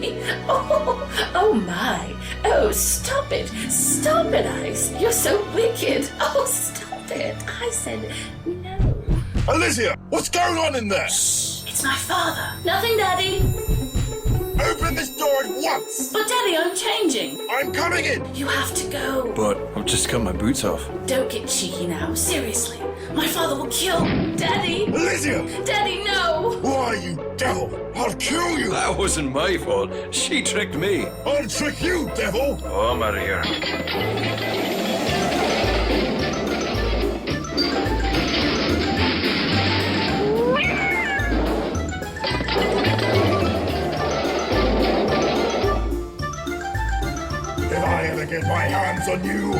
me? Oh my. Oh, stop it. Stop it, Ice. You're so wicked. Oh, stop it. I said no. Alicia, what's going on in there? It's my father. Nothing, Daddy. Open this door at once! But, Daddy, I'm changing. I'm coming in! You have to go. But I've just cut my boots off. Don't get cheeky now. Seriously. My father will kill Daddy. Alicia! Daddy, no. Why, you devil! I'll kill you! That wasn't my fault. She tricked me. I'll trick you, devil! Oh, I'm out of here. If I ever get my hands on you...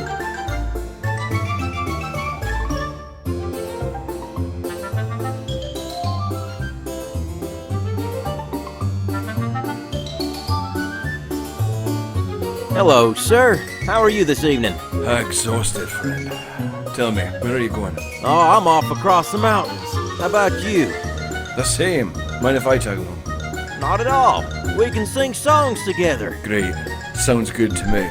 Hello, sir. How are you this evening? Exhausted, friend. Tell me, where are you going? Oh, I'm off across the mountains. How about you? The same. Mind if I tag along? Not at all. We can sing songs together. Great. Sounds good to me.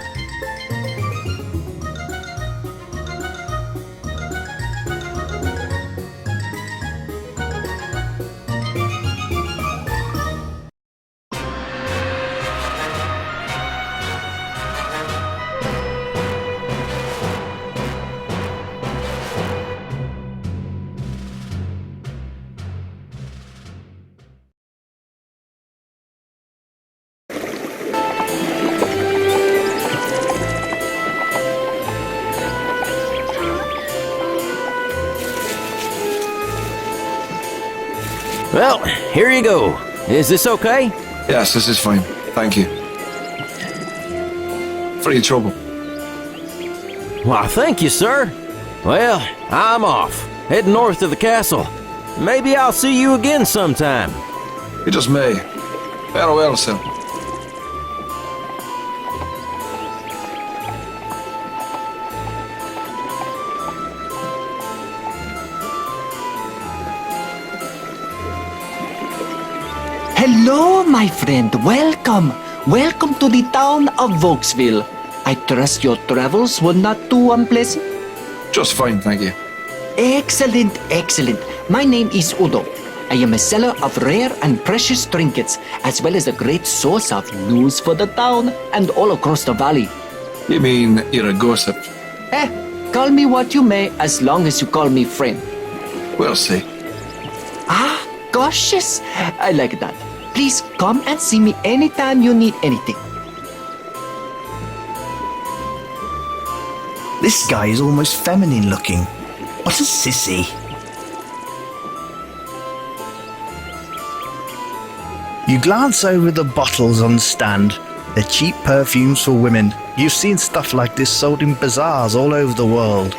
Well, here you go. Is this okay? Yes, this is fine. Thank you. For your trouble. Why, thank you, sir. Well, I'm off. Heading north to the castle. Maybe I'll see you again sometime. You just may. Farewell, sir. Hello, my friend. Welcome. Welcome to the town of Vokesville. I trust your travels were not too unpleasant. Just fine, thank you. Excellent, excellent. My name is Udo. I am a seller of rare and precious trinkets, as well as a great source of news for the town and all across the valley. You mean you're a gossip? Call me what you may, as long as you call me friend. We'll see. Ah, cautious. I like that. Please come and see me anytime you need anything. This guy is almost feminine looking. What a sissy. You glance over the bottles on the stand. They're cheap perfumes for women. You've seen stuff like this sold in bazaars all over the world.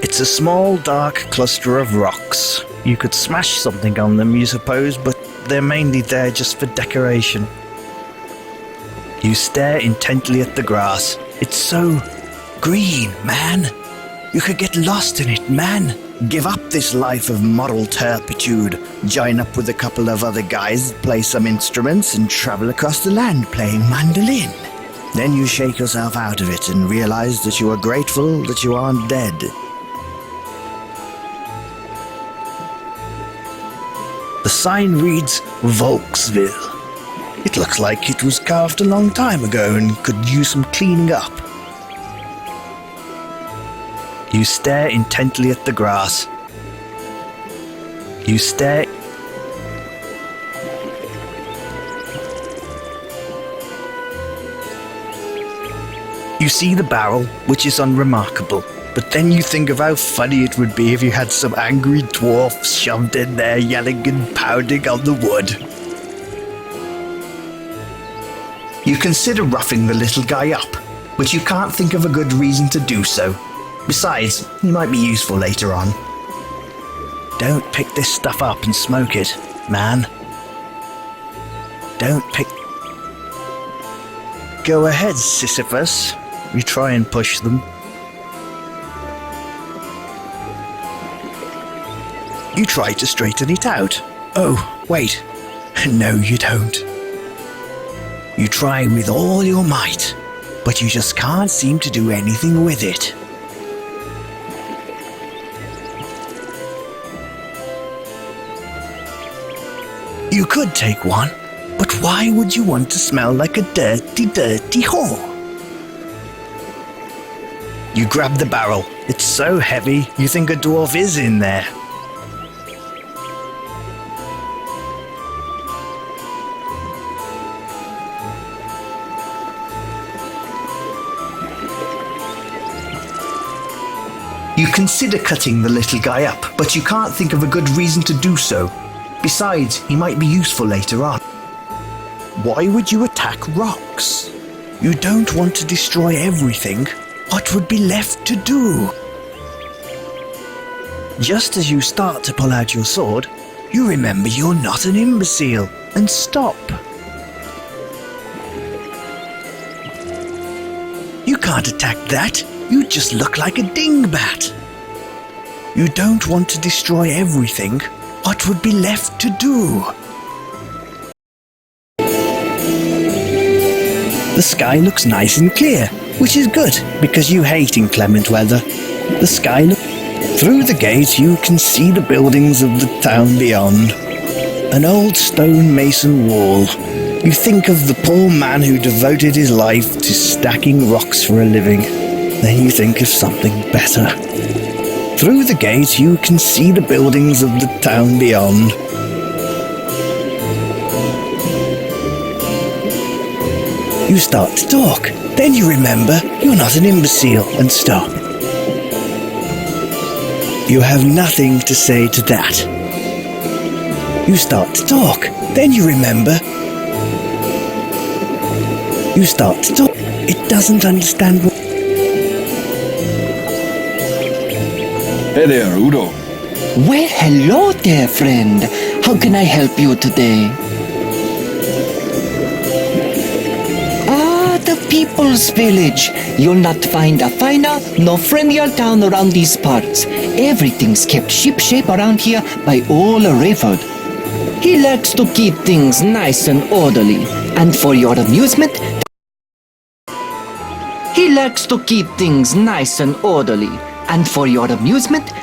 It's a small, dark cluster of rocks. You could smash something on them, you suppose, but they're mainly there just for decoration. You stare intently at the grass. It's so green, man. You could get lost in it, man. Give up this life of moral turpitude. Join up with a couple of other guys, play some instruments, and travel across the land playing mandolin. Then you shake yourself out of it and realize that you are grateful that you aren't dead. The sign reads Volksville. It looks like it was carved a long time ago and could use some cleaning up. You stare intently at the grass. You stare. You see the barrel, which is unremarkable. But then you think of how funny it would be if you had some angry dwarf shoved in there yelling and pounding on the wood. You consider roughing the little guy up, but you can't think of a good reason to do so. Besides, he might be useful later on. Don't pick this stuff up and smoke it, man. Don't pick... Go ahead, Sisyphus. You try and push them. You try to straighten it out. Oh, wait. No, you don't. You try with all your might, but you just can't seem to do anything with it. You could take one, but why would you want to smell like a dirty, dirty whore? You grab the barrel. It's so heavy, you think a dwarf is in there. You consider cutting the little guy up, but you can't think of a good reason to do so. Besides, he might be useful later on. Why would you attack rocks? You don't want to destroy everything. What would be left to do? Just as you start to pull out your sword, you remember you're not an imbecile and stop. You can't attack that. You just look like a dingbat. You don't want to destroy everything. What would be left to do? The sky looks nice and clear, which is good because you hate inclement weather. The sky Through the gate you can see the buildings of the town beyond. An old stone mason wall. You think of the poor man who devoted his life to stacking rocks for a living. Then you think of something better. Through the gate you can see the buildings of the town beyond. You start to talk. Then you remember you're not an imbecile and stop. You have nothing to say to that. You start to talk. Then you remember. You start to talk. It doesn't understand what. Hey there, Udo. Well, hello there, friend. How can I help you today? Ah, the People's Village. You'll not find a finer, no friendlier town around these parts. Everything's kept ship-shape around here by old Rayford. He likes to keep things nice and orderly. And for your amusement,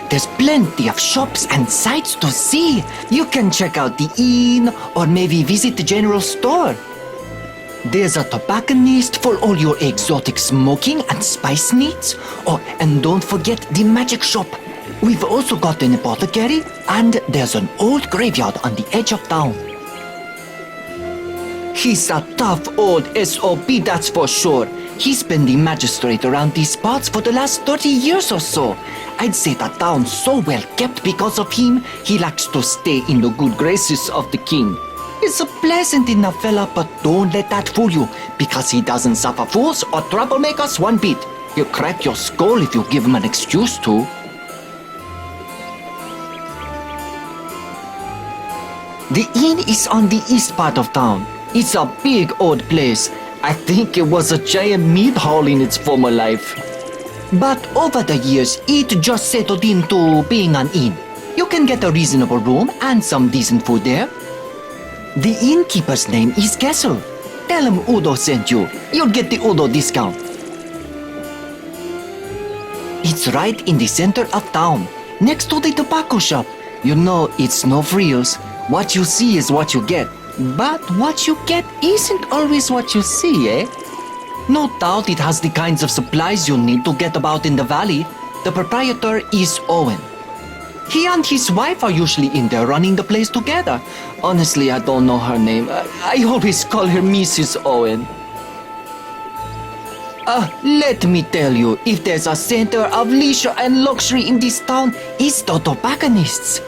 there's plenty of shops and sights to see. You can check out the inn or maybe visit the general store. There's a tobacconist for all your exotic smoking and spice needs. Oh, and don't forget the magic shop. We've also got an apothecary, and there's an old graveyard on the edge of town. He's a tough old SOB, that's for sure. He's been the magistrate around these parts for the last 30 years or so. I'd say the town's so well kept because of him, he likes to stay in the good graces of the king. He's a pleasant enough fella, but don't let that fool you, because he doesn't suffer fools or troublemakers one bit. He'll crack your skull if you give him an excuse to. The inn is on the east part of town. It's a big old place. I think it was a giant meat hall in its former life. But over the years, it just settled into being an inn. You can get a reasonable room and some decent food there. The innkeeper's name is Kessel. Tell him Udo sent you. You'll get the Udo discount. It's right in the center of town, next to the tobacco shop. You know, it's no frills. What you see is what you get. But what you get isn't always what you see, eh? No doubt it has the kinds of supplies you need to get about in the valley. The proprietor is Owen. He and his wife are usually in there running the place together. Honestly, I don't know her name. I always call her Mrs. Owen. Let me tell you, if there's a center of leisure and luxury in this town, it's the tobacconists.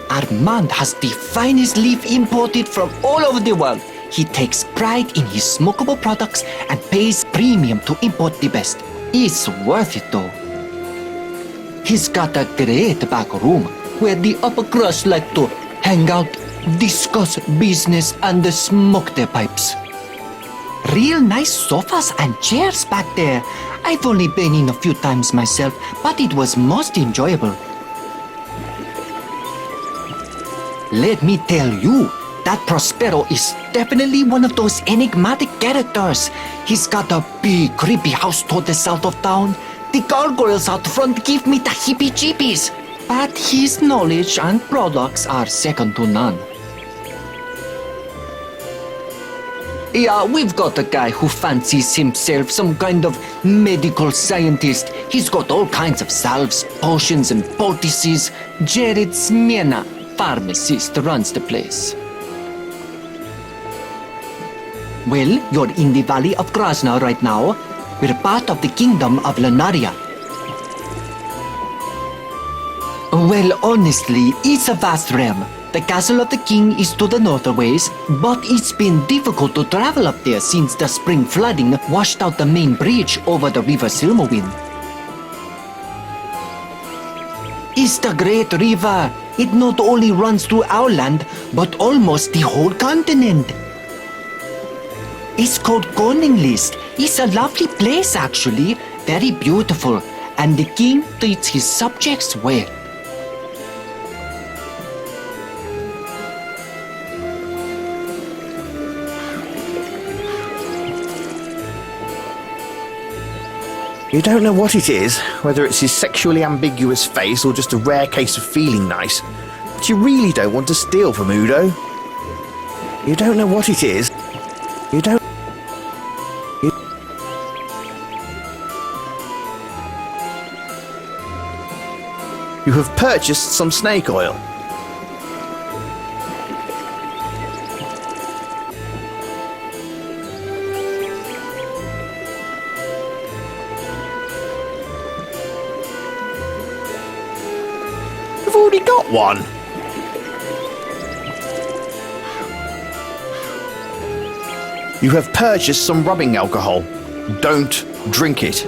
Armand has the finest leaf imported from all over the world. He takes pride in his smokable products and pays premium to import the best. It's worth it though. He's got a great back room where the upper crust like to hang out, discuss business and smoke their pipes. Real nice sofas and chairs back there. I've only been in a few times myself, but it was most enjoyable. Let me tell you, That Prospero is definitely one of those enigmatic characters. He's got a big, creepy house toward the south of town. The gargoyles out front give me the heebie-jeebies. But his knowledge and products are second to none. Yeah, we've got a guy who fancies himself some kind of medical scientist. He's got all kinds of salves, potions, and poultices. Jared Smyrna, pharmacist, runs the place. Well, you're in the Valley of Krasna right now. We're part of the Kingdom of Lunaria. Well, honestly, it's a vast realm. The castle of the king is to the north a ways, but it's been difficult to travel up there since the spring flooding washed out the main bridge over the river Silmawind. It's the Great River. It not only runs through our land, but almost the whole continent. It's called Corninglist. It's a lovely place, actually. Very beautiful. And the king treats his subjects well. You don't know what it is, whether it's his sexually ambiguous face or just a rare case of feeling nice, but you really don't want to steal from Udo. You don't know what it is. You don't... You have purchased some snake oil. I've already got one. You have purchased some rubbing alcohol. Don't drink it.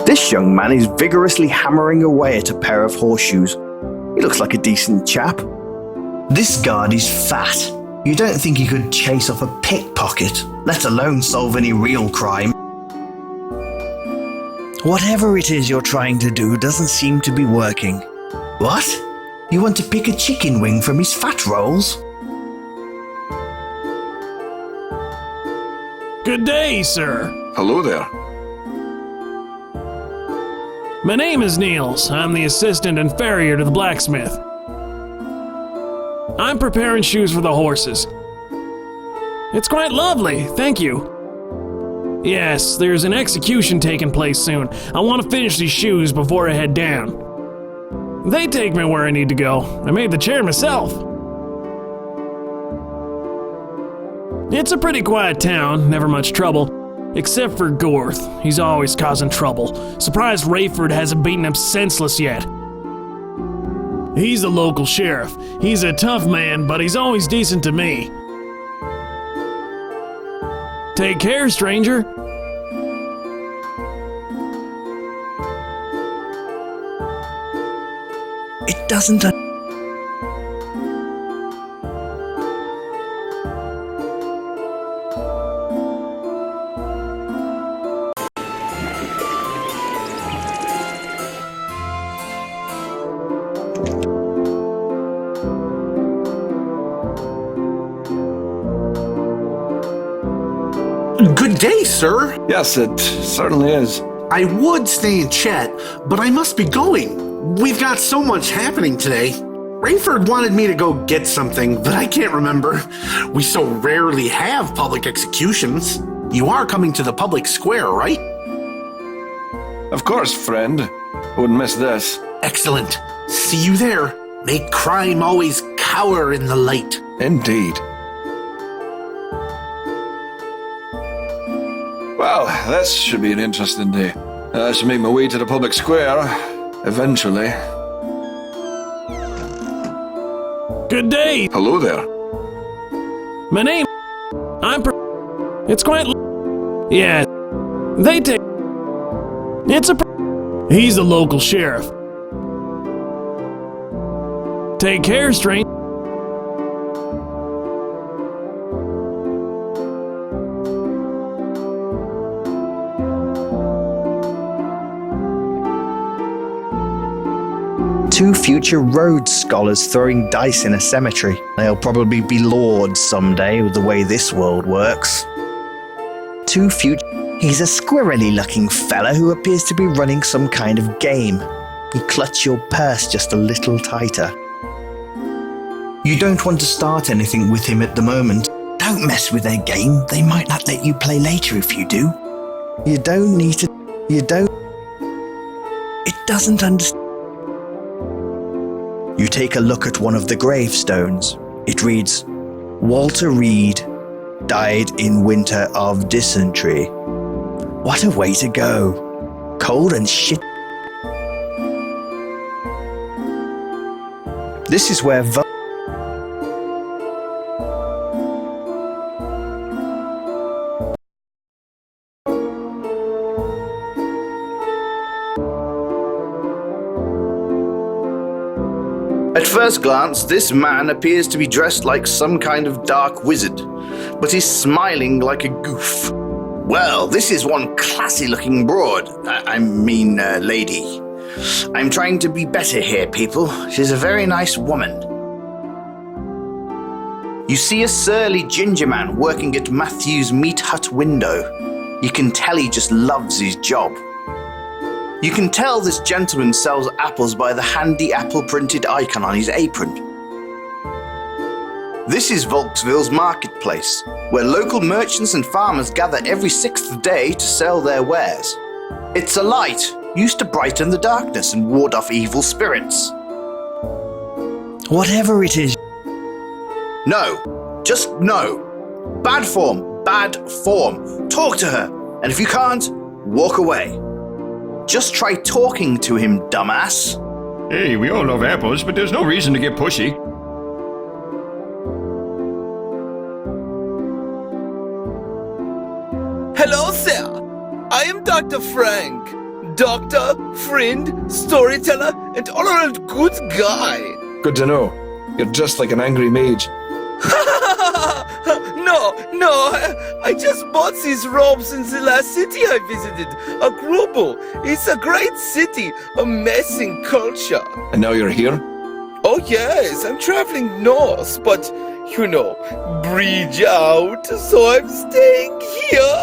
This young man is vigorously hammering away at a pair of horseshoes. He looks like a decent chap. This guard is fat. You don't think he could chase off a pickpocket, let alone solve any real crime. Whatever it is you're trying to do doesn't seem to be working. What? You want to pick a chicken wing from his fat rolls? Good day, sir. Hello there. My name is Niels. I'm the assistant and farrier to the blacksmith. I'm preparing shoes for the horses. It's quite lovely, thank you. Yes, there's an execution taking place soon. I want to finish these shoes before I head down. They take me where I need to go. I made the chair myself. It's a pretty quiet town, never much trouble. Except for Gorth. He's always causing trouble. Surprised Rayford hasn't beaten him senseless yet. He's the local sheriff. He's a tough man, but he's always decent to me. Take care, stranger. It doesn't... Good day, sir. Yes, it certainly is. I would stay and chat, but I must be going. We've got so much happening today. Rayford wanted me to go get something, but I can't remember. We so rarely have public executions. You are coming to the public square, right? Of course, friend. Wouldn't miss this. Excellent. See you there. Make crime always cower in the light. Indeed. Well, this should be an interesting day. I should make my way to the public square, eventually. Good day. Hello there. My name. It's quite. Yeah. They take. It's a. He's the local sheriff. Take care, stranger. Two future Rhodes scholars throwing dice in a cemetery. They'll probably be lords someday with the way this world works. He's a squirrely looking fella who appears to be running some kind of game. You clutch your purse just a little tighter. You don't want to start anything with him at the moment. Don't mess with their game. They might not let you play later if you do. You don't need to. You don't. It doesn't understand. You take a look at one of the gravestones. It reads, Walter Reed died in winter of dysentery. What a way to go. Cold and shit. This is where At first glance, this man appears to be dressed like some kind of dark wizard, but he's smiling like a goof. Well, this is one classy-looking broad. Lady. I'm trying to be better here, people. She's a very nice woman. You see a surly ginger man working at Matthew's meat hut window. You can tell he just loves his job. You can tell this gentleman sells apples by the handy apple-printed icon on his apron. This is Volksville's marketplace, where local merchants and farmers gather every 6th day to sell their wares. It's a light used to brighten the darkness and ward off evil spirits. whatever it is. No, just no. Bad form, bad form. Talk to her, and if you can't, walk away. Just try talking to him, dumbass. Hey, we all love apples, but there's no reason to get pushy. Hello, sir. I am Dr. Frank. Doctor, friend, storyteller, and all-around good guy. Good to know. You're just like an angry mage. No, I just bought these robes in the last city I visited, Agrubo. It's a great city, amazing culture. And now you're here? Oh yes, I'm traveling north, but, you know, bridge out, so I'm staying here.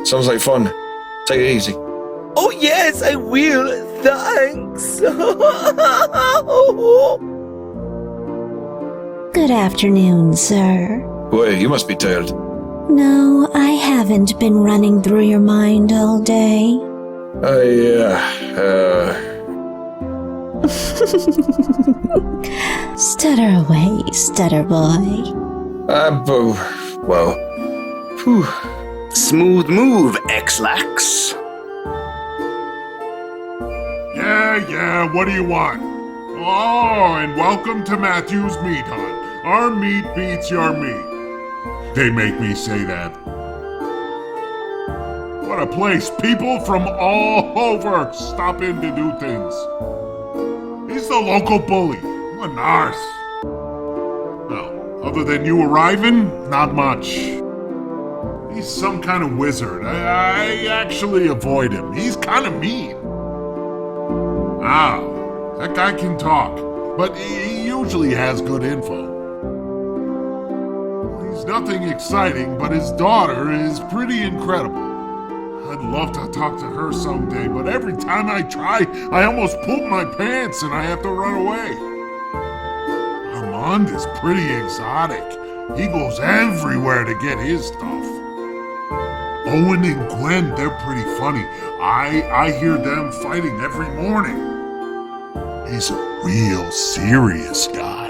Sounds like fun. Take it easy. Oh yes, I will, thanks. Good afternoon, sir. Boy, you must be tired. No, I haven't been running through your mind all day. Stutter away, stutter boy. Well. Whew. Smooth move, X-Lax. Yeah, what do you want? Oh, and welcome to Matthew's Meat Hunt. Our meat beats your meat. They make me say that. What a place. People from all over stop in to do things. He's the local bully. What an arse. Well, other than you arriving, not much. He's some kind of wizard. I actually avoid him. He's kind of mean. Wow, that guy can talk, but he usually has good info. He's nothing exciting, but his daughter is pretty incredible. I'd love to talk to her someday, but every time I try, I almost poop my pants and I have to run away. Armand is pretty exotic. He goes everywhere to get his stuff. Owen and Gwen, they're pretty funny. I hear them fighting every morning. He's a real serious guy.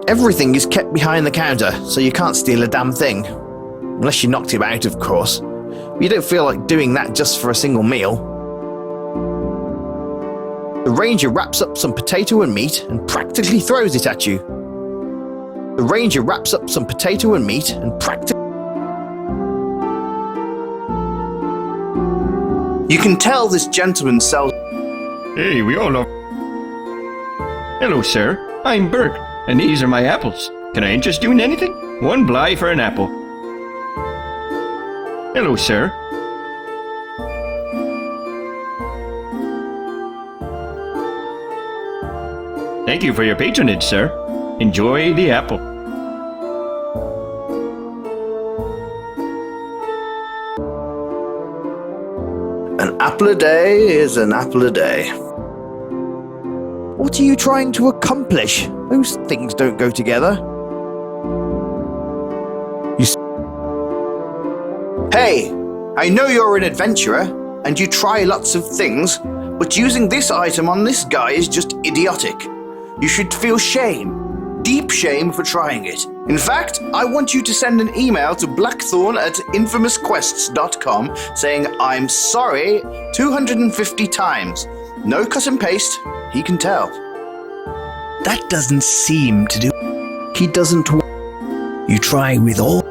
Everything is kept behind the counter, so you can't steal a damn thing. Unless you knocked him out, of course. You don't feel like doing that just for a single meal. The ranger wraps up some potato and meat and practically throws it at you. The ranger wraps up some potato and meat and practically... You can tell this gentleman sells... Hey, we all know. Hello, sir. I'm Burke, and these are my apples. Can I interest you in anything? One bly for an apple. Hello, sir. Thank you for your patronage, sir. Enjoy the apple. An apple a day is an apple a day. What are you trying to accomplish? Those things don't go together. Hey, I know you're an adventurer, and you try lots of things, but using this item on this guy is just idiotic. You should feel shame, deep shame for trying it. In fact, I want you to send an email to blackthorn@infamousquests.com saying, "I'm sorry," 250 times. No cut and paste, he can tell. That doesn't seem to do. He doesn't. You try with all